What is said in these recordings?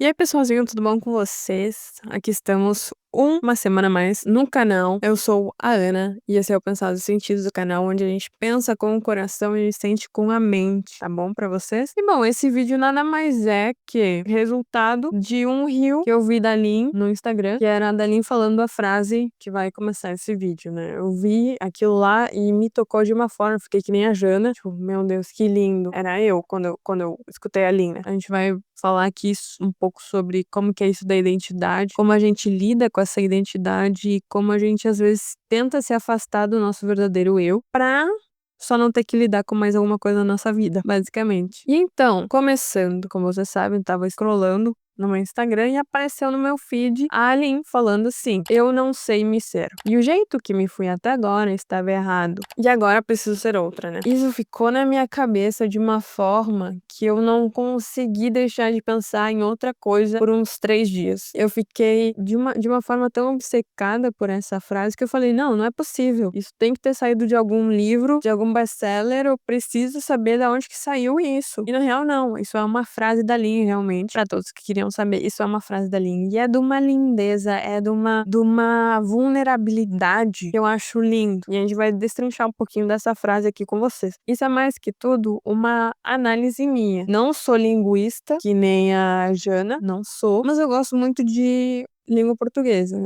E aí, pessoalzinho, tudo bom com vocês? Aqui estamos uma semana a mais no canal. Eu sou a Ana e esse é o Pensados e Sentidos do canal, onde a gente pensa com o coração e sente com a mente, tá bom pra vocês? E bom, esse vídeo nada mais é que resultado de um reel que eu vi da Lin no Instagram, que era a da Lin falando a frase que vai começar esse vídeo, né? Eu vi aquilo lá e me tocou de uma forma, fiquei que nem a Jana, tipo, meu Deus, que lindo. Era eu quando eu escutei a Lin, né? A gente vai falar aqui um pouco sobre como que é isso da identidade, como a gente lida com essa identidade e como a gente às vezes tenta se afastar do nosso verdadeiro eu pra só não ter que lidar com mais alguma coisa na nossa vida, basicamente. E então, começando, como vocês sabem, eu tava scrollando no meu Instagram e apareceu no meu feed a Aline falando assim: eu não sei me ser. E o jeito que me fui até agora estava errado. E agora preciso ser outra, né? Isso ficou na minha cabeça de uma forma que eu não consegui deixar de pensar em outra coisa por uns 3 dias. Eu fiquei de uma forma tão obcecada por essa frase que eu falei: não é possível. Isso tem que ter saído de algum livro, de algum best-seller. Eu preciso saber de onde que saiu isso. E na real, não. Isso é uma frase da Lin, realmente. Pra todos que queriam saber, isso é uma frase da Lin. E é de uma lindeza, é de uma vulnerabilidade que eu acho lindo. E a gente vai destrinchar um pouquinho dessa frase aqui com vocês. Isso é mais que tudo uma análise minha. Não sou linguista, que nem a Jana, não sou, mas eu gosto muito de língua portuguesa.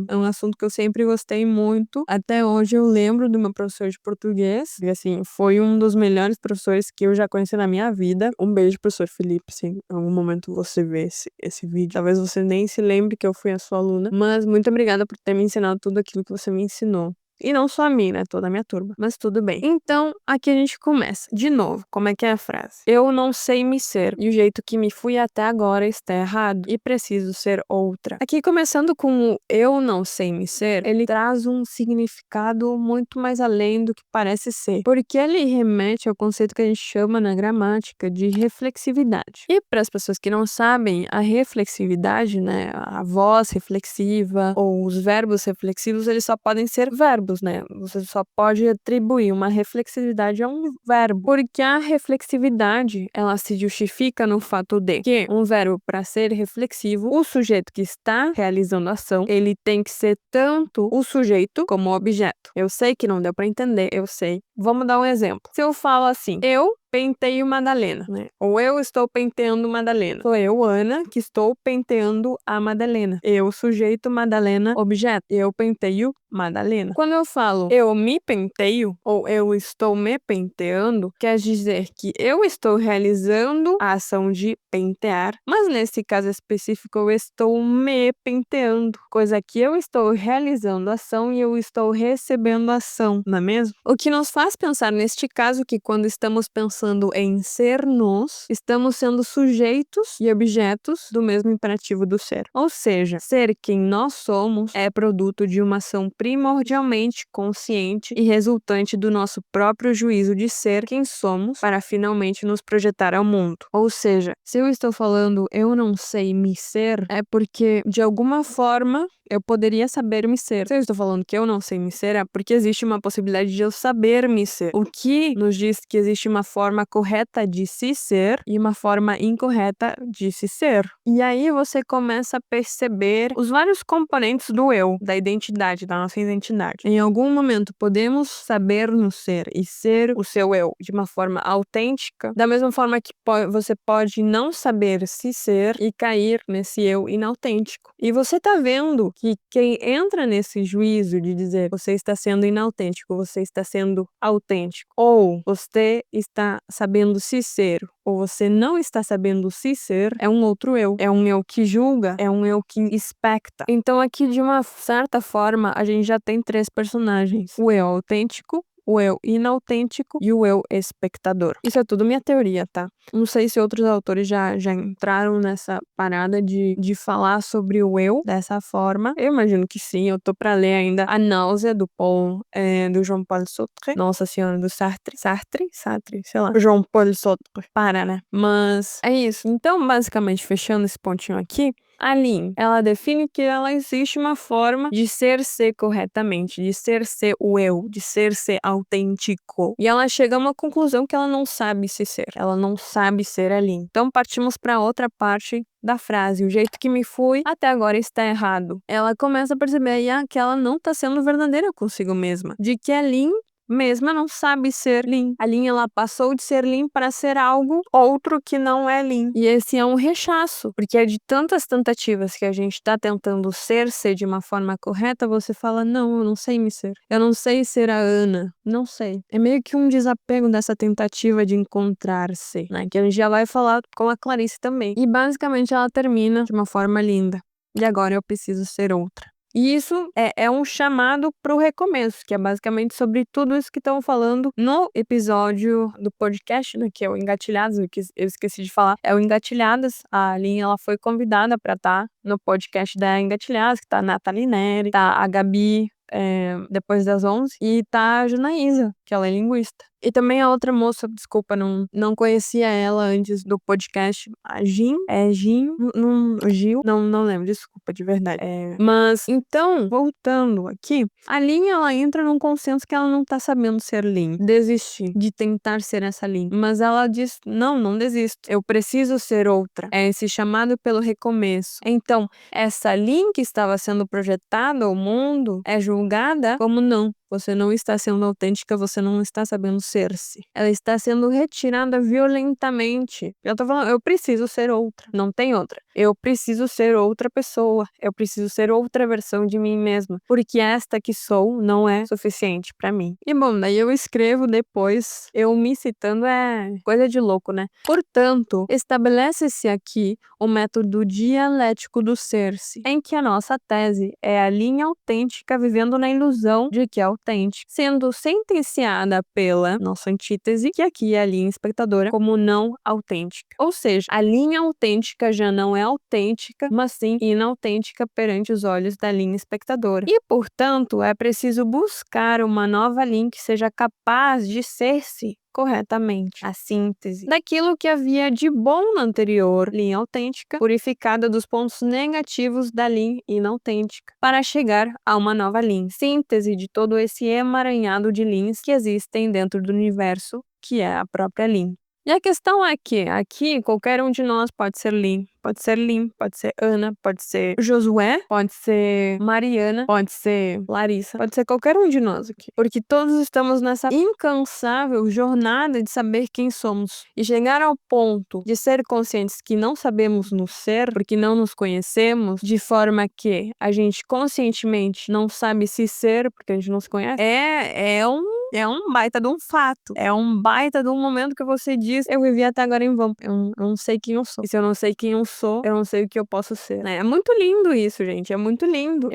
É um assunto que eu sempre gostei muito. Até hoje eu lembro do meu professor de português, e assim, foi um dos melhores professores que eu já conheci na minha vida. Um beijo, professor Felipe, se em algum momento você vê esse vídeo. Talvez você nem se lembre que eu fui a sua aluna, mas muito obrigada por ter me ensinado tudo aquilo que você me ensinou. E não só a mim, né? Toda a minha turma. Mas tudo bem. Então, aqui a gente começa. De novo, como é que é a frase? Eu não sei me ser. E o jeito que me fui até agora está errado. E preciso ser outra. Aqui, começando com o eu não sei me ser, ele traz um significado muito mais além do que parece ser. Porque ele remete ao conceito que a gente chama na gramática de reflexividade. E para as pessoas que não sabem, a reflexividade, né? A voz reflexiva ou os verbos reflexivos, eles só podem ser verbos, né? Você só pode atribuir uma reflexividade a um verbo, porque a reflexividade, ela se justifica no fato de que um verbo, para ser reflexivo, o sujeito que está realizando a ação, ele tem que ser tanto o sujeito como o objeto. Eu sei que não deu para entender, eu sei. Vamos dar um exemplo. Se eu falo assim: eu penteio Madalena, né? Ou eu estou penteando Madalena. Sou eu, Ana, que estou penteando a Madalena. Eu, sujeito, Madalena, objeto. Eu penteio Madalena. Quando eu falo eu me penteio ou eu estou me penteando, quer dizer que eu estou realizando a ação de pentear, mas nesse caso específico eu estou me penteando, coisa que eu estou realizando a ação e eu estou recebendo a ação, não é mesmo? O que nos faz pensar neste caso que quando estamos pensando em ser nós, estamos sendo sujeitos e objetos do mesmo imperativo do ser. Ou seja, ser quem nós somos é produto de uma ação primordialmente consciente e resultante do nosso próprio juízo de ser quem somos para finalmente nos projetar ao mundo. Ou seja, se eu estou falando eu não sei me ser, é porque de alguma forma eu poderia saber me ser. Se eu estou falando que eu não sei me ser, é porque existe uma possibilidade de eu saber me ser. O que nos diz que existe uma forma correta de se ser e uma forma incorreta de se ser. E aí você começa a perceber os vários componentes do eu, da identidade, da nossa identidade. Em algum momento podemos saber nos ser e ser o seu eu de uma forma autêntica, da mesma forma que você pode não saber se ser e cair nesse eu inautêntico. E você tá vendo que quem entra nesse juízo de dizer você está sendo inautêntico, você está sendo autêntico, ou você está sabendo se ser, ou você não está sabendo se ser, é um outro eu. É um eu que julga, é um eu que expecta. Então aqui, de uma certa forma, a gente já tem 3 personagens. O eu autêntico, o eu inautêntico e o eu espectador. Isso é tudo minha teoria, tá? Não sei se outros autores já entraram nessa parada de falar sobre o eu dessa forma. Eu imagino que sim. Eu tô pra ler ainda A Náusea, do Jean-Paul Sartre. Nossa Senhora, do Sartre, sei lá. Jean-Paul Sartre. Para, né? Mas é isso. Então, basicamente, fechando esse pontinho aqui, a Lin, ela define que ela existe uma forma de ser corretamente, de ser o eu, de ser autêntico. E ela chega a uma conclusão que ela não sabe se ser. Ela não sabe ser a Lin. Então partimos para outra parte da frase, o jeito que me fui até agora está errado. Ela começa a perceber aí que ela não tá sendo verdadeira consigo mesma, de que a Lin mesma não sabe ser Lin. A Lin, ela passou de ser Lin para ser algo outro que não é Lin. E esse é um rechaço, porque é de tantas tentativas que a gente tá tentando ser de uma forma correta, você fala, não, eu não sei me ser. Eu não sei ser a Ana. Não sei. É meio que um desapego dessa tentativa de encontrar-se, né? Que a gente já vai falar com a Clarice também. E basicamente ela termina de uma forma linda. E agora eu preciso ser outra. E isso é um chamado para o recomeço, que é basicamente sobre tudo isso que estão falando no episódio do podcast, né, que é o Engatilhadas, eu esqueci de falar, é o Engatilhadas. A Aline, ela foi convidada para estar no podcast da Engatilhadas, que tá a Nathalie Neri, tá a Gabi, depois das 11, e tá a Janaísa, que ela é linguista. E também a outra moça, desculpa, não conhecia ela antes do podcast, a Gil, Gil, não lembro, desculpa, de verdade. Mas, então, voltando aqui, a Lin, ela entra num consenso que ela não tá sabendo ser Lin, desistir de tentar ser essa Lin, mas ela diz, não desisto, eu preciso ser outra, é esse chamado pelo recomeço. Então, essa Lin que estava sendo projetada ao mundo é julgada como não. Você não está sendo autêntica, você não está sabendo ser-se. Ela está sendo retirada violentamente. Eu tô falando, eu preciso ser outra, não tem outra. Eu preciso ser outra pessoa, eu preciso ser outra versão de mim mesma, porque esta que sou não é suficiente pra mim. E bom, daí eu escrevo depois, eu me citando é coisa de louco, né? Portanto, estabelece-se aqui o método dialético do ser-se, em que a nossa tese é a linha autêntica vivendo na ilusão de que é autêntica, sendo sentenciada pela nossa antítese, que aqui é a linha espectadora, como não autêntica. Ou seja, a linha autêntica já não é autêntica, mas sim inautêntica perante os olhos da linha espectadora. E, portanto, é preciso buscar uma nova linha que seja capaz de ser-se corretamente, a síntese daquilo que havia de bom na anterior linha autêntica, purificada dos pontos negativos da linha inautêntica, para chegar a uma nova linha, síntese de todo esse emaranhado de linhas que existem dentro do universo, que é a própria linha. E a questão é que aqui qualquer um de nós pode ser Lin, pode ser Lin, pode ser Ana, pode ser Josué, pode ser Mariana, pode ser Larissa, pode ser qualquer um de nós aqui. Porque todos estamos nessa incansável jornada de saber quem somos. E chegar ao ponto de ser conscientes que não sabemos nos ser, porque não nos conhecemos, de forma que a gente conscientemente não sabe se ser, porque a gente não se conhece, é um baita de um fato. É um baita de um momento que você diz, eu vivi até agora em vão. Eu não sei quem eu sou. E se eu não sei quem eu sou, eu não sei o que eu posso ser. Né? É muito lindo isso, gente. É muito lindo.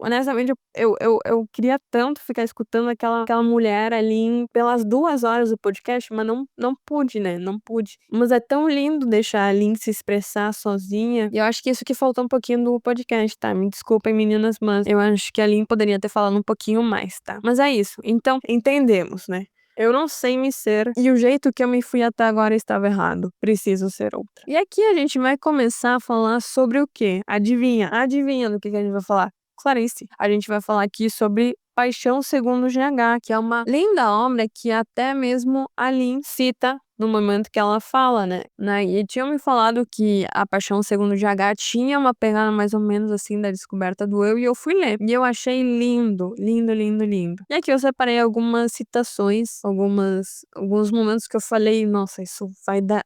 Honestamente, eu queria tanto ficar escutando aquela mulher ali pelas 2 horas do podcast, mas não pude, né? Não pude. Mas é tão lindo deixar a Lin se expressar sozinha. E eu acho que isso que faltou um pouquinho do podcast, tá? Me desculpem, meninas, mas eu acho que a Lin poderia ter falado um pouquinho mais, tá? Mas é isso. Então, entendemos, né? Eu não sei me ser e o jeito que eu me fui até agora estava errado. Preciso ser outra. E aqui a gente vai começar a falar sobre o quê? Adivinha? Adivinha do que a gente vai falar? Clarice. A gente vai falar aqui sobre Paixão Segundo GH, que é uma linda obra que até mesmo a Lin cita no momento que ela fala, né? E tinham me falado que a Paixão Segundo GH tinha uma pegada mais ou menos assim da descoberta do eu, e eu fui ler. E eu achei lindo, lindo, lindo, lindo. E aqui eu separei algumas citações, alguns momentos que eu falei, nossa, isso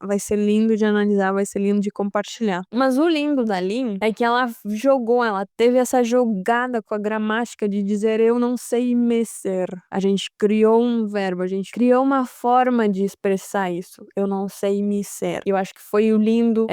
vai ser lindo de analisar, vai ser lindo de compartilhar. Mas o lindo da Lin é que ela teve essa jogada com a gramática de dizer eu não sei me ser. A gente criou um verbo, a gente criou uma forma de expressar isso. Eu não sei me ser. Eu acho que foi o lindo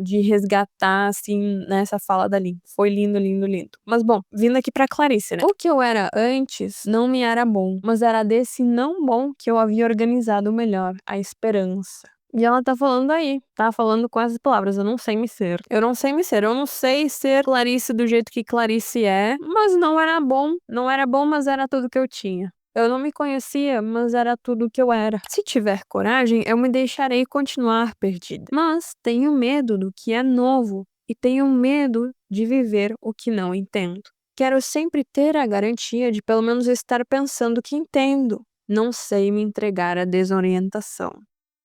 de resgatar, assim, nessa fala da Lin. Foi lindo, lindo, lindo. Mas, bom, vindo aqui pra Clarice, né? O que eu era antes não me era bom, mas era desse não bom que eu havia organizado melhor, a esperança. E ela tá falando aí, tá falando com essas palavras, eu não sei me ser. Eu não sei me ser, eu não sei ser Clarice do jeito que Clarice é, mas não era bom. Não era bom, mas era tudo que eu tinha. Eu não me conhecia, mas era tudo o que eu era. Se tiver coragem, eu me deixarei continuar perdida. Mas tenho medo do que é novo e tenho medo de viver o que não entendo. Quero sempre ter a garantia de pelo menos estar pensando que entendo. Não sei me entregar à desorientação.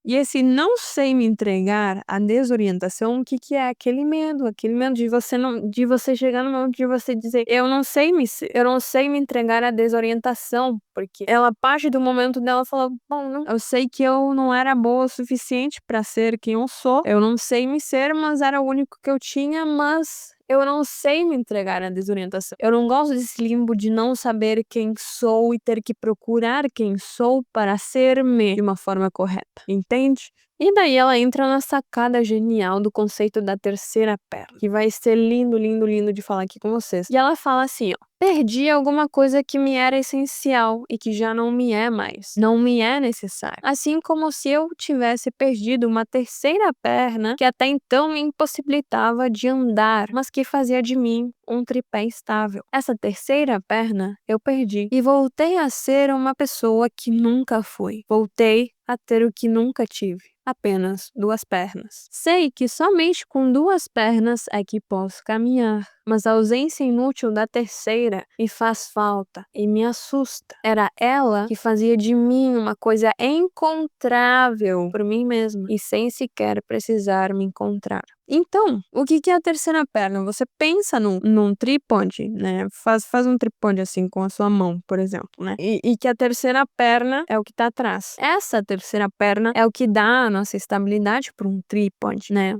E esse não sei me entregar, a desorientação, o que que é? Aquele medo de você chegar no momento de você dizer: eu não sei me entregar à desorientação", porque ela parte do momento dela falar: "Bom, não, eu sei que eu não era boa o suficiente pra ser quem eu sou, eu não sei me ser, mas era o único que eu tinha, mas eu não sei me entregar à desorientação. Eu não gosto desse limbo de não saber quem sou e ter que procurar quem sou para ser-me de uma forma correta", entende? E daí ela entra na sacada genial do conceito da terceira perna, que vai ser lindo, lindo, lindo de falar aqui com vocês. E ela fala assim, ó: "Perdi alguma coisa que me era essencial e que já não me é mais. Não me é necessário. Assim como se eu tivesse perdido uma terceira perna que até então me impossibilitava de andar, mas que fazia de mim um tripé estável. Essa terceira perna eu perdi e voltei a ser uma pessoa que nunca fui. Voltei a ter o que nunca tive. Apenas 2 pernas. Sei que somente com 2 pernas é que posso caminhar, mas a ausência inútil da terceira me faz falta e me assusta. Era ela que fazia de mim uma coisa encontrável por mim mesma e sem sequer precisar me encontrar." Então, o que que é a terceira perna? Você pensa num trípode, né? Faz um trípode assim com a sua mão, por exemplo, né? E que a terceira perna é o que tá atrás. Essa terceira perna é o que dá a nossa estabilidade para um trípode, né?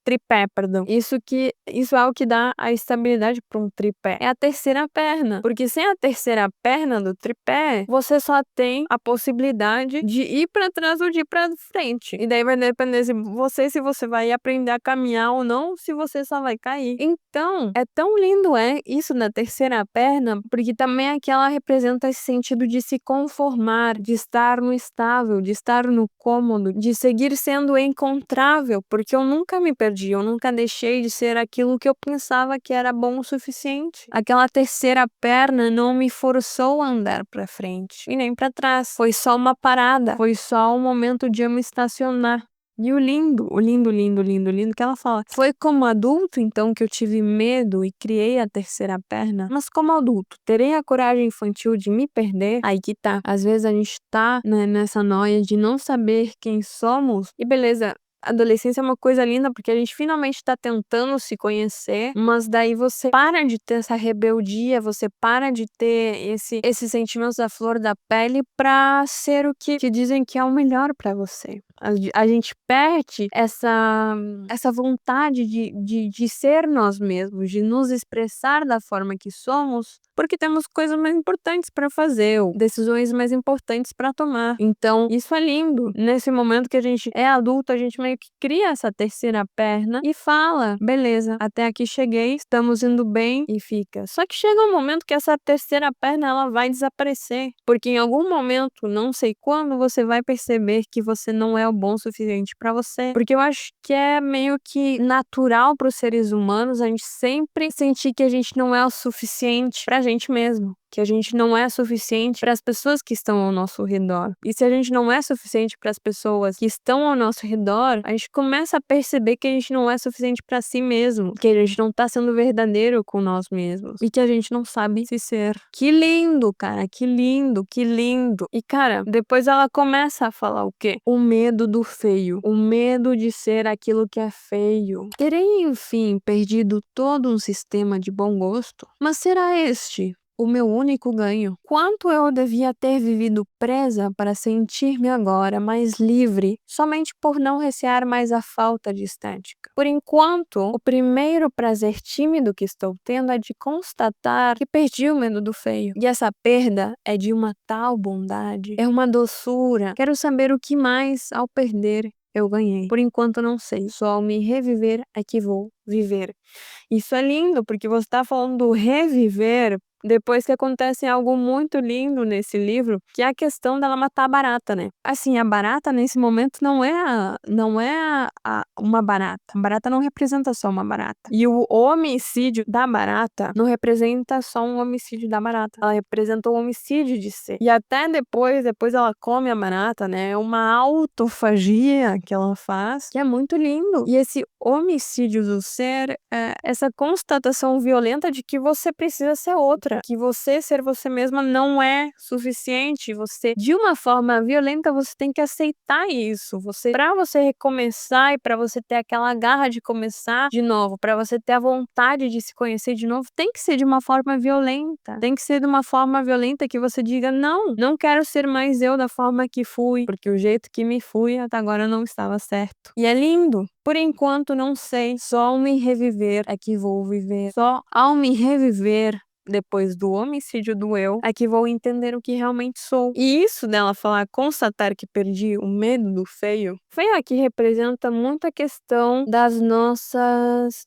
Tripé, perdão. Isso é o que dá a estabilidade para um tripé. É a terceira perna, porque sem a terceira perna do tripé, você só tem a possibilidade de ir para trás ou de ir para frente. E daí vai depender se você vai aprender a caminhar ou não, se você só vai cair. Então, é tão lindo isso da terceira perna, porque também aqui ela representa esse sentido de se conformar, de estar no estável, de estar no cômodo, de seguir sendo encontrável, porque eu nunca me perdi, eu nunca deixei de ser aquilo que eu pensava que era bom o suficiente. Aquela terceira perna não me forçou a andar para frente e nem para trás. Foi só uma parada, foi só um momento de eu me estacionar. E o lindo, lindo, lindo, lindo que ela fala: "Foi como adulto, então, que eu tive medo e criei a terceira perna, mas como adulto, terei a coragem infantil de me perder?" Aí que tá. Às vezes a gente tá, né, nessa noia de não saber quem somos e beleza. A adolescência é uma coisa linda porque a gente finalmente tá tentando se conhecer, mas daí você para de ter essa rebeldia, você para de ter esses sentimentos à flor da pele pra ser o que dizem que é o melhor pra você. A gente perde essa vontade de ser nós mesmos, de nos expressar da forma que somos, porque temos coisas mais importantes para fazer, ou decisões mais importantes para tomar. Então, isso é lindo. Nesse momento que a gente é adulto, a gente meio que cria essa terceira perna e fala: "Beleza, até aqui cheguei, estamos indo bem", e fica. Só que chega um momento que essa terceira perna ela vai desaparecer, porque em algum momento, não sei quando, você vai perceber que você não é o bom o suficiente para você. Porque eu acho que é meio que natural para os seres humanos a gente sempre sentir que a gente não é o suficiente pra gente mesmo, que a gente não é suficiente para as pessoas que estão ao nosso redor. E se a gente não é suficiente para as pessoas que estão ao nosso redor, a gente começa a perceber que a gente não é suficiente para si mesmo, que a gente não tá sendo verdadeiro com nós mesmos e que a gente não sabe se ser. Que lindo, cara, que lindo, que lindo. E cara, depois ela começa a falar o quê? O medo do feio, o medo de ser aquilo que é feio. Terei, enfim, perdido todo um sistema de bom gosto, mas será este o meu único ganho? Quanto eu devia ter vivido presa para sentir-me agora mais livre, somente por não recear mais a falta de estética? Por enquanto, o primeiro prazer tímido que estou tendo é de constatar que perdi o medo do feio. E essa perda é de uma tal bondade, é uma doçura. Quero saber o que mais, ao perder, eu ganhei. Por enquanto não sei, só ao me reviver é que vou viver. Isso é lindo, porque você tá falando do reviver depois que acontece algo muito lindo nesse livro, que é a questão dela matar a barata, né? Assim, a barata nesse momento uma barata. A barata não representa só uma barata. E o homicídio da barata não representa só um homicídio da barata. Ela representa o homicídio de ser. E até depois ela come a barata, né? É uma autofagia que ela faz, que é muito lindo. E esse homicídio do ser é essa constatação violenta de que você precisa ser outra. outra, que você ser você mesma não é suficiente. Você, de uma forma violenta, você tem que aceitar isso. Pra você recomeçar e pra você ter aquela garra de começar de novo, pra você ter a vontade de se conhecer de novo, tem que ser de uma forma violenta. Tem que ser de uma forma violenta que você diga: não, não quero ser mais eu da forma que fui, porque o jeito que me fui até agora não estava certo. E é lindo. Por enquanto, não sei. Só ao me reviver é que vou viver. Só ao me reviver depois do homicídio do eu, é que vou entender o que realmente sou. E isso dela falar, constatar que perdi o medo do feio, feio aqui representa muito a questão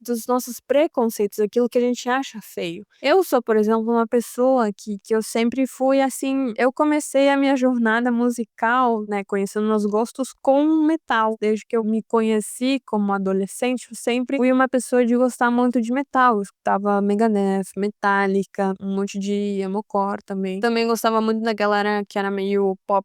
dos nossos preconceitos, aquilo que a gente acha feio. Eu sou, por exemplo, uma pessoa que eu sempre fui assim, eu comecei a minha jornada musical, né, conhecendo meus gostos com metal. Desde que eu me conheci como adolescente, eu sempre fui uma pessoa de gostar muito de metal. Eu escutava Megadeth, Metallica, um monte de emocore também. Também gostava muito da galera que era meio pop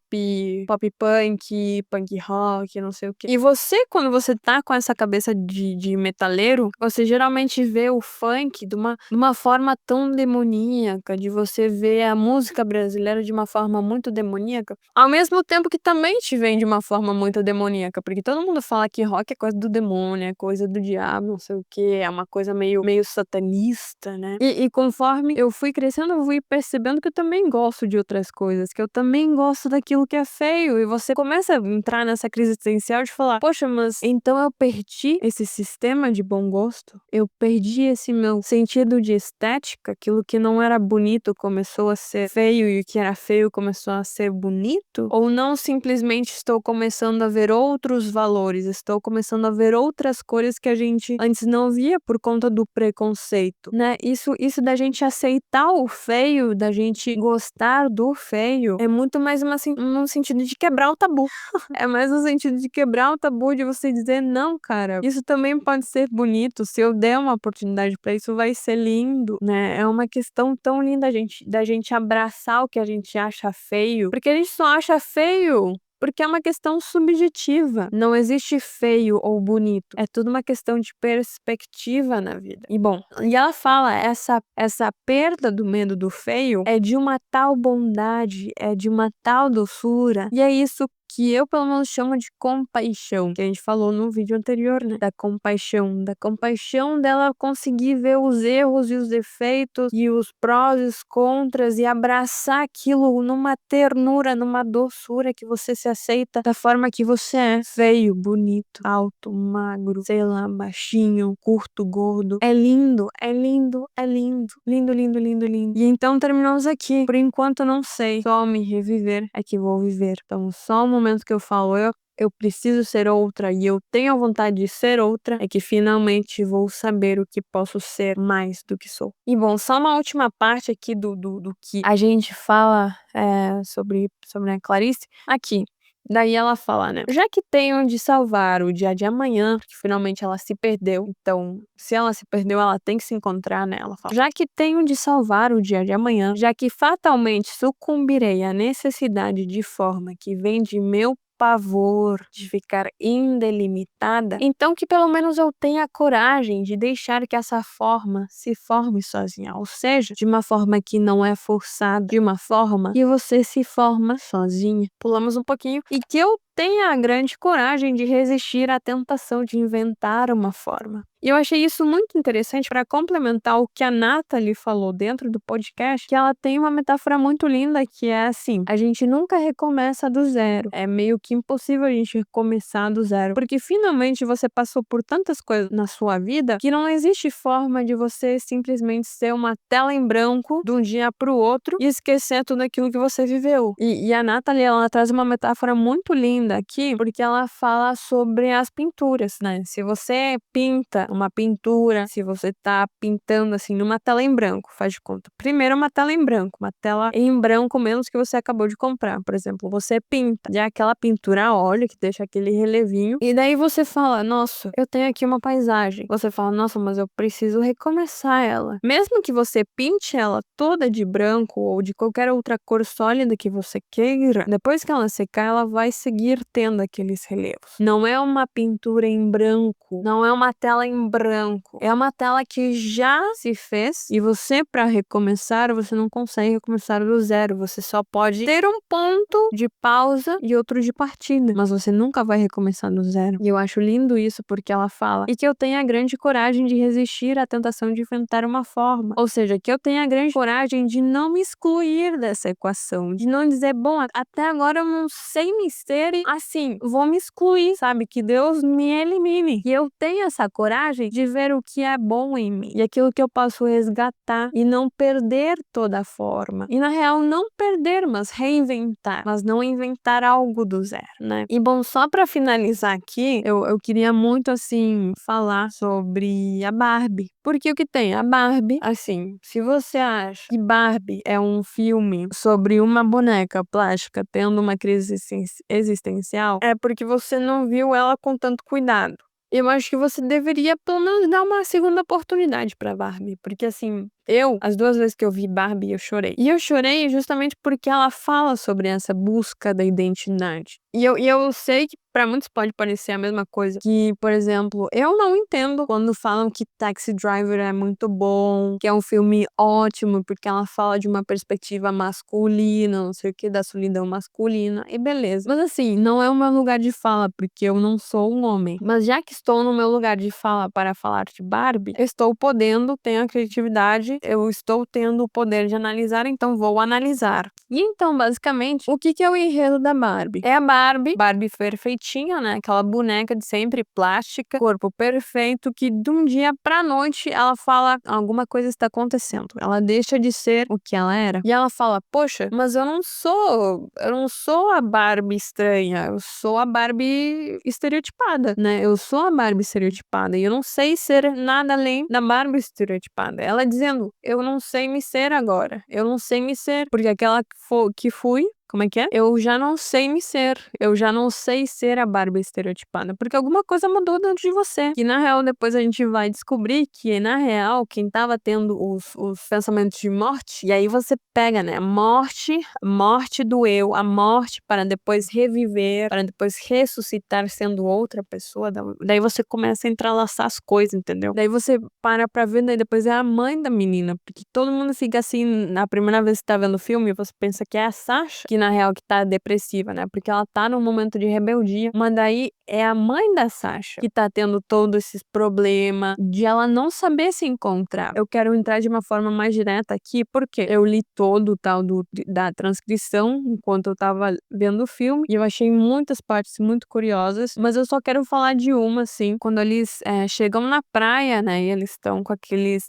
punk rock, não sei o quê. E você, quando você tá com essa cabeça de metaleiro, você geralmente vê o funk de uma forma tão demoníaca, de você ver a música brasileira de uma forma muito demoníaca, ao mesmo tempo que também te vem de uma forma muito demoníaca, porque todo mundo fala que rock é coisa do demônio, é coisa do diabo, não sei o quê, é uma coisa meio satanista, né? E conforme eu fui crescendo, eu fui percebendo que eu também gosto de outras coisas, que eu também gosto daquilo que é feio, e você começa a entrar nessa crise existencial de falar, poxa, mas então eu perdi esse sistema de bom gosto? Eu perdi esse meu sentido de estética? Aquilo que não era bonito começou a ser feio e o que era feio começou a ser bonito? Ou não simplesmente estou começando a ver outros valores, estou começando a ver outras cores que a gente antes não via por conta do preconceito, né? Isso da gente aceitar o feio, da gente gostar do feio, é muito mais no sentido de quebrar o tabu. É mais no sentido de quebrar o tabu, de você dizer, não, cara, isso também pode ser bonito, se eu der uma oportunidade pra isso, vai ser lindo, né? É uma questão tão linda da gente abraçar o que a gente acha feio, porque a gente só acha feio porque é uma questão subjetiva. Não existe feio ou bonito. É tudo uma questão de perspectiva na vida. E ela fala, essa perda do medo do feio é de uma tal bondade, é de uma tal doçura. E é isso que eu, pelo menos, chamo de compaixão, que a gente falou no vídeo anterior, né? Da compaixão dela conseguir ver os erros e os defeitos e os prós e os contras e abraçar aquilo numa ternura, numa doçura, que você se aceita da forma que você é. Feio, bonito, alto, magro, sei lá, baixinho, curto, gordo. É lindo, é lindo, é lindo. Lindo, lindo, lindo, lindo. E então terminamos aqui. Por enquanto não sei. Só me reviver é que vou viver. Então só o momento que eu falo eu preciso ser outra e eu tenho a vontade de ser outra, é que finalmente vou saber o que posso ser mais do que sou. E só uma última parte aqui do que a gente fala sobre a Clarice aqui. Daí ela fala, né? Já que tenho de salvar o dia de amanhã, porque finalmente ela se perdeu, então se ela se perdeu, ela tem que se encontrar, né? Ela fala, já que tenho de salvar o dia de amanhã, já que fatalmente sucumbirei à necessidade de forma que vem de meu pavor de ficar indelimitada, então que pelo menos eu tenha a coragem de deixar que essa forma se forme sozinha, ou seja, de uma forma que não é forçada, de uma forma que você se forma sozinha. Pulamos um pouquinho e que eu tenha a grande coragem de resistir à tentação de inventar uma forma. E eu achei isso muito interessante para complementar o que a Nathalie falou dentro do podcast, que ela tem uma metáfora muito linda que é assim, a gente nunca recomeça do zero. É meio que impossível a gente recomeçar do zero, porque finalmente você passou por tantas coisas na sua vida que não existe forma de você simplesmente ser uma tela em branco de um dia pro outro e esquecer tudo aquilo que você viveu. E a Nathalie, ela traz uma metáfora muito linda aqui, porque ela fala sobre as pinturas, né? Se você pinta uma pintura, se você tá pintando assim numa tela em branco, faz de conta. Primeiro uma tela em branco, uma tela em branco menos que você acabou de comprar. Por exemplo, você pinta já aquela pintura a óleo que deixa aquele relevinho, e daí você fala, nossa, eu tenho aqui uma paisagem. Você fala, nossa, mas eu preciso recomeçar ela. Mesmo que você pinte ela toda de branco ou de qualquer outra cor sólida que você queira, depois que ela secar, ela vai seguir seguir tendo aqueles relevos. Não é uma pintura em branco, não é uma tela em branco, é uma tela que já se fez e você, para recomeçar, você não consegue recomeçar do zero, você só pode ter um ponto de pausa e outro de partida, mas você nunca vai recomeçar do zero. E eu acho lindo isso porque ela fala e que eu tenha a grande coragem de resistir à tentação de inventar uma forma, ou seja, que eu tenha a grande coragem de não me excluir dessa equação, de não dizer, bom, até agora eu não sei me ser assim, vou me excluir, sabe? Que Deus me elimine. E eu tenho essa coragem de ver o que é bom em mim e aquilo que eu posso resgatar e não perder toda a forma. E na real, não perder, mas reinventar, mas não inventar algo do zero, né? E bom, só pra finalizar aqui, eu queria muito, assim, falar sobre a Barbie. Porque o que tem? A Barbie, assim, se você acha que Barbie é um filme sobre uma boneca plástica tendo uma crise existencial, é porque você não viu ela com tanto cuidado. Eu acho que você deveria pelo menos dar uma segunda oportunidade pra Barbie, porque assim, as 2 vezes que eu vi Barbie, eu chorei. E eu chorei justamente porque ela fala sobre essa busca da identidade. E eu sei que pra muitos pode parecer a mesma coisa, que, por exemplo, eu não entendo quando falam que Taxi Driver é muito bom, que é um filme ótimo, porque ela fala de uma perspectiva masculina, não sei o que, da solidão masculina, e beleza. Mas assim, não é o meu lugar de fala, porque eu não sou um homem. Mas já que estou no meu lugar de fala para falar de Barbie, estou podendo, tenho a criatividade, eu estou tendo o poder de analisar, então vou analisar. E então, basicamente, o que é o enredo da Barbie? É a Barbie perfeitinha, né? Aquela boneca de sempre plástica, corpo perfeito, que de um dia pra noite ela fala, alguma coisa está acontecendo. Ela deixa de ser o que ela era. E ela fala, poxa, mas eu não sou a Barbie estranha, eu sou a Barbie estereotipada, né? Eu sou a Barbie estereotipada e eu não sei ser nada além da Barbie estereotipada. Ela dizendo, eu não sei me ser agora, eu não sei me ser, porque aquela que fui, como é que é? Eu já não sei me ser. Eu já não sei ser a Barbie estereotipada. Porque alguma coisa mudou dentro de você. Que na real, depois a gente vai descobrir que, na real, quem tava tendo os pensamentos de morte. E aí você pega, né? Morte do eu, a morte para depois reviver, para depois ressuscitar sendo outra pessoa. Daí você começa a entrelaçar as coisas, entendeu? Daí você para pra ver, daí depois é a mãe da menina. Porque todo mundo fica assim, na primeira vez que tá vendo o filme, você pensa que é a Sasha, que na real que tá depressiva, né? Porque ela tá num momento de rebeldia, mas daí é a mãe da Sasha que tá tendo todos esses problemas de ela não saber se encontrar. Eu quero entrar de uma forma mais direta aqui, porque eu li todo o tal da transcrição enquanto eu tava vendo o filme, e eu achei muitas partes muito curiosas, mas eu só quero falar de uma, assim, quando eles chegam na praia, né, e eles estão com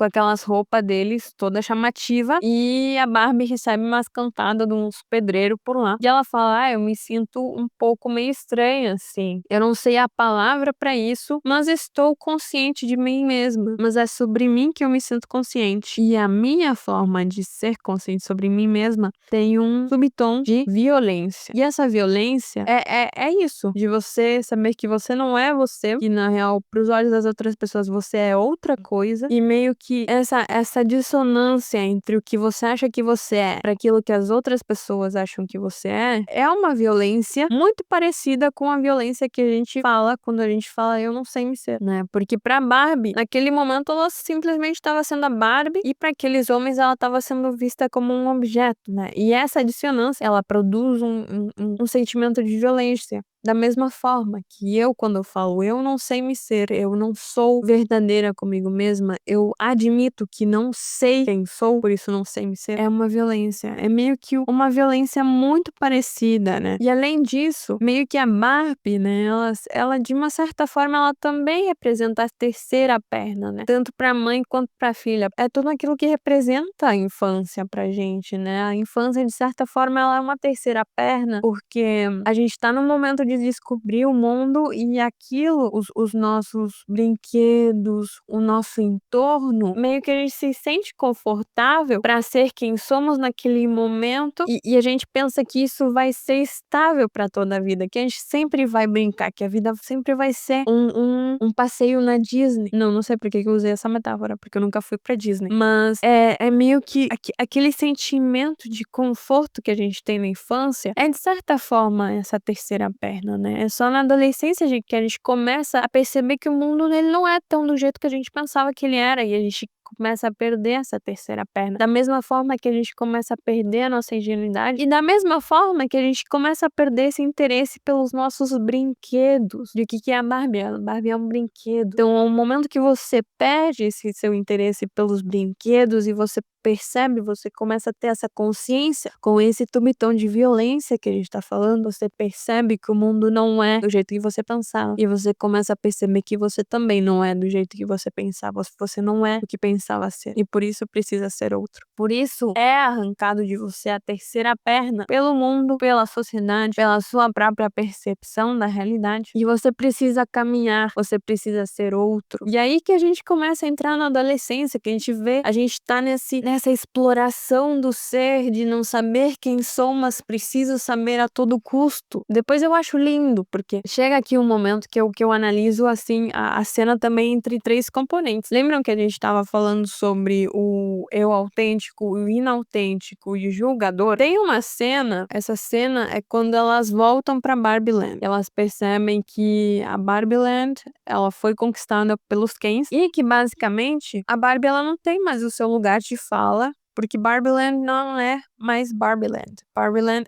aquelas roupas deles toda chamativa, e a Barbie recebe umas cantadas de uns pedreiros por lá. E ela fala, eu me sinto um pouco meio estranha, assim. Eu não sei a palavra pra isso, mas estou consciente de mim mesma. Mas é sobre mim que eu me sinto consciente. E a minha forma de ser consciente sobre mim mesma tem um subtom de violência. E essa violência é isso, de você saber que você não é você, que na real, pros olhos das outras pessoas, você é outra coisa. E meio que essa dissonância entre o que você acha que você é para aquilo que as outras pessoas acham que você é uma violência muito parecida com a violência que a gente fala quando a gente fala eu não sei me ser, né? Porque pra Barbie, naquele momento ela simplesmente estava sendo a Barbie e para aqueles homens ela estava sendo vista como um objeto, né? E essa dissonância, ela produz um sentimento de violência. Da mesma forma que quando eu falo eu não sei me ser, eu não sou verdadeira comigo mesma, eu admito que não sei quem sou, por isso não sei me ser, é uma violência. É meio que uma violência muito parecida, né? E além disso, meio que a Barbie, né, ela de uma certa forma, ela também representa a terceira perna, né? Tanto pra mãe quanto pra filha. É tudo aquilo que representa a infância pra gente, né? A infância, de certa forma, ela é uma terceira perna, porque a gente tá num momento de descobrir o mundo e aquilo, os nossos brinquedos, o nosso entorno, meio que a gente se sente confortável pra ser quem somos naquele momento e a gente pensa que isso vai ser estável pra toda a vida, que a gente sempre vai brincar, que a vida sempre vai ser um passeio na Disney. Não sei por que eu usei essa metáfora, porque eu nunca fui pra Disney. Mas é meio que aquele sentimento de conforto que a gente tem na infância é, de certa forma, essa terceira perna. paterna, né? É só na adolescência que a gente começa a perceber que o mundo ele não é tão do jeito que a gente pensava que ele era, e a gente começa a perder essa terceira perna. Da mesma forma que a gente começa a perder a nossa ingenuidade, e da mesma forma que a gente começa a perder esse interesse pelos nossos brinquedos. De que é a Barbie? A Barbie é um brinquedo. Então, ao momento que você perde esse seu interesse pelos brinquedos e você percebe, você começa a ter essa consciência com esse tom de violência que a gente tá falando, você percebe que o mundo não é do jeito que você pensava, e você começa a perceber que você também não é do jeito que você pensava, você não é o que pensava ser, e por isso precisa ser outro. Por isso é arrancado de você a terceira perna pelo mundo, pela sociedade, pela sua própria percepção da realidade, e você precisa caminhar, você precisa ser outro. E aí que a gente começa a entrar na adolescência, que a gente vê, a gente tá nessa exploração do ser, de não saber quem sou, mas preciso saber a todo custo. Depois eu acho lindo, porque chega aqui um momento que eu analiso assim a cena também entre três componentes. Lembram que a gente estava falando sobre o eu autêntico, o inautêntico e o julgador? Tem uma cena, essa cena é quando elas voltam para Barbie Land. Elas percebem que a Barbie Land, ela foi conquistada pelos Kens, e que basicamente a Barbie ela não tem mais o seu lugar de fala, porque Barbie Land não é mais Barbie Land. Barbie Land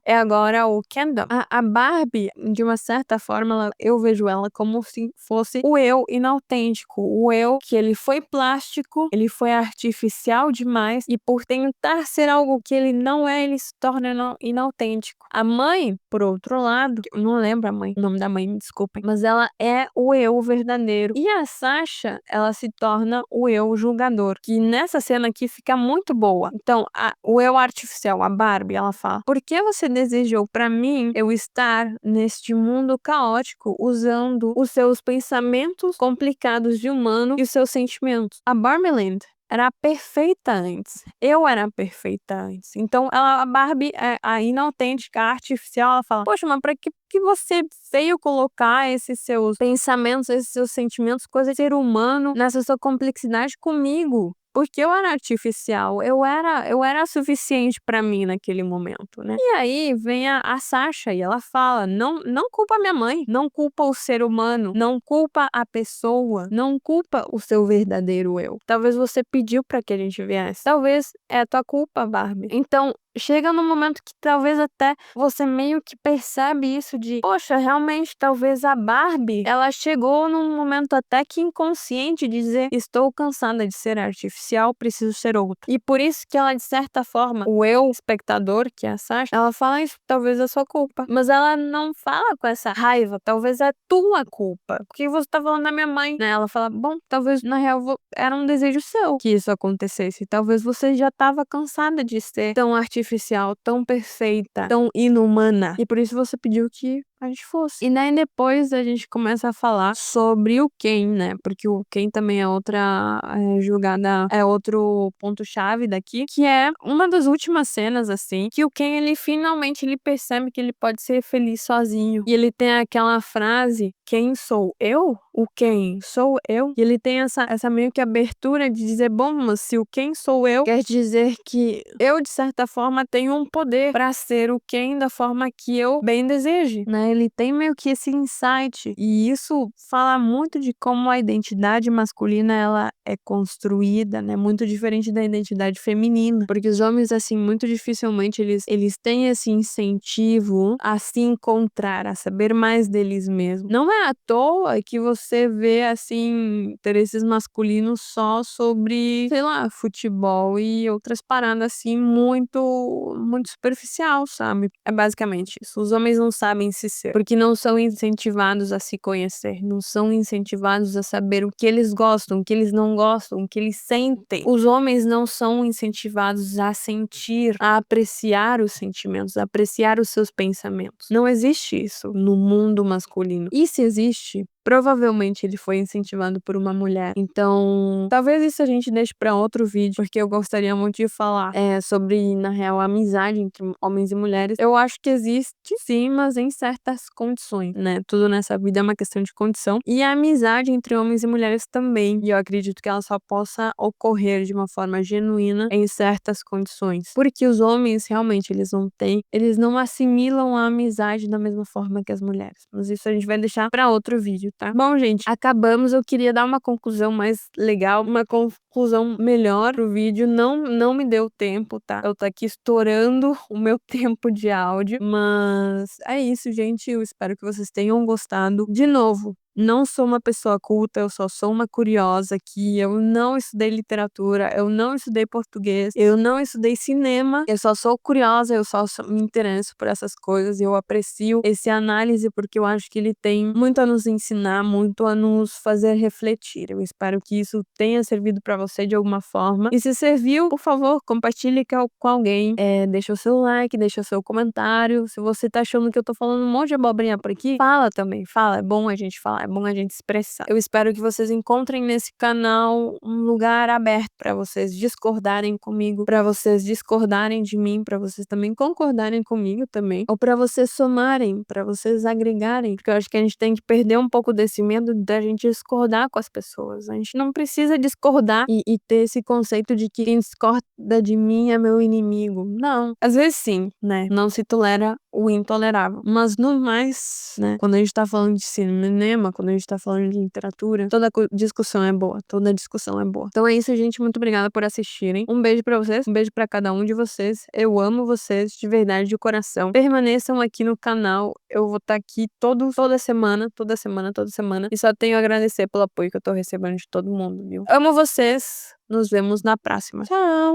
é agora o Kingdom. A Barbie, de uma certa forma, eu vejo ela como se fosse o eu inautêntico. O eu que ele foi plástico, ele foi artificial demais, e por tentar ser algo que ele não é, ele se torna inautêntico. A mãe, por outro lado, eu não lembro o nome da mãe, me desculpem, mas ela é o eu verdadeiro. E a Sasha, ela se torna o eu julgador, que nessa cena aqui fica muito boa. Então, o eu artificial, a Barbie, ela fala: por que você desejou pra mim eu estar neste mundo caótico usando os seus pensamentos complicados de humano e os seus sentimentos? A Barbie Land era perfeita antes. Eu era perfeita antes. Então, a Barbie, a inautêntica, a artificial, ela fala: poxa, mas pra que você veio colocar esses seus pensamentos, esses seus sentimentos, coisa de ser humano, nessa sua complexidade comigo? Porque eu era artificial, eu era suficiente pra mim naquele momento, né? E aí vem a Sasha e ela fala: não culpa minha mãe, não culpa o ser humano, não culpa a pessoa, não culpa o seu verdadeiro eu. Talvez você pediu pra que a gente viesse, talvez é a tua culpa, Barbie. Então, chega num momento que talvez até você meio que percebe isso de, poxa, realmente, talvez a Barbie, ela chegou num momento até que inconsciente de dizer: estou cansada de ser artificial, preciso ser outra. E por isso que ela, de certa forma, o eu espectador, que é a Sasha, ela fala isso: talvez é sua culpa. Mas ela não fala com essa raiva, talvez é tua culpa. Porque você tá falando da minha mãe, né? Ela fala: bom, talvez na real era um desejo seu que isso acontecesse. Talvez você já tava cansada de ser tão artificial, tão perfeita, tão inumana. E por isso você pediu que a gente fosse. E daí depois a gente começa a falar sobre o Ken, né? Porque o Ken também é outra julgada, é outro ponto-chave daqui, que é uma das últimas cenas, assim, que o Ken, ele finalmente ele percebe que ele pode ser feliz sozinho. E ele tem aquela frase: quem sou eu? O quem sou eu? E ele tem essa meio que abertura de dizer: bom, mas se o quem sou eu, quer dizer que eu, de certa forma, tenho um poder pra ser o quem da forma que eu bem deseje, né? Ele tem meio que esse insight, e isso fala muito de como a identidade masculina ela é construída, né? Muito diferente da identidade feminina, porque os homens, assim, muito dificilmente eles têm esse incentivo a se encontrar, a saber mais deles mesmos. Não é à toa que você vê, assim, interesses masculinos só sobre, sei lá, futebol e outras paradas, assim, muito, muito superficial, sabe? É basicamente isso. Os homens não sabem se ser, porque não são incentivados a se conhecer, não são incentivados a saber o que eles gostam, o que eles não gostam, o que eles sentem. Os homens não são incentivados a sentir, a apreciar os sentimentos, a apreciar os seus pensamentos. Não existe isso no mundo masculino. E se existe, provavelmente ele foi incentivado por uma mulher. Então, talvez isso a gente deixe pra outro vídeo, porque eu gostaria muito de falar sobre, na real, a amizade entre homens e mulheres. Eu acho que existe sim, mas em certas condições, né? Tudo nessa vida é uma questão de condição. E a amizade entre homens e mulheres também. E eu acredito que ela só possa ocorrer de uma forma genuína em certas condições. Porque os homens, realmente, eles não assimilam a amizade da mesma forma que as mulheres. Mas isso a gente vai deixar pra outro vídeo, tá? Bom, gente, acabamos. Eu queria dar uma conclusão mais legal, uma conclusão melhor pro vídeo. Não me deu tempo, tá? Eu tô aqui estourando o meu tempo de áudio. Mas é isso, gente. Eu espero que vocês tenham gostado. De novo, não sou uma pessoa culta, eu só sou uma curiosa que eu não estudei literatura, eu não estudei português, eu não estudei cinema, eu só sou curiosa, me interesso por essas coisas e eu aprecio esse análise porque eu acho que ele tem muito a nos ensinar, muito a nos fazer refletir. Eu espero que isso tenha servido pra você de alguma forma. E se serviu, por favor, compartilhe com alguém. Deixa o seu like, deixa o seu comentário. Se você tá achando que eu tô falando um monte de abobrinha por aqui, fala também, fala. É bom a gente falar, é bom a gente expressar. Eu espero que vocês encontrem nesse canal um lugar aberto pra vocês discordarem comigo, pra vocês discordarem de mim, pra vocês também concordarem comigo também, ou pra vocês somarem, pra vocês agregarem, porque eu acho que a gente tem que perder um pouco desse medo da gente discordar com as pessoas. A gente não precisa discordar e ter esse conceito de que quem discorda de mim é meu inimigo. Não. Às vezes sim, né? Não se tolera o intolerável. Mas no mais, né? Quando a gente tá falando de cinema, quando a gente tá falando de literatura, toda discussão é boa. Toda discussão é boa. Então é isso, gente. Muito obrigada por assistirem. Um beijo pra vocês. Um beijo pra cada um de vocês. Eu amo vocês de verdade, de coração. Permaneçam aqui no canal. Eu vou estar aqui toda semana. Toda semana, toda semana. E só tenho a agradecer pelo apoio que eu tô recebendo de todo mundo, viu? Amo vocês. Nos vemos na próxima. Tchau!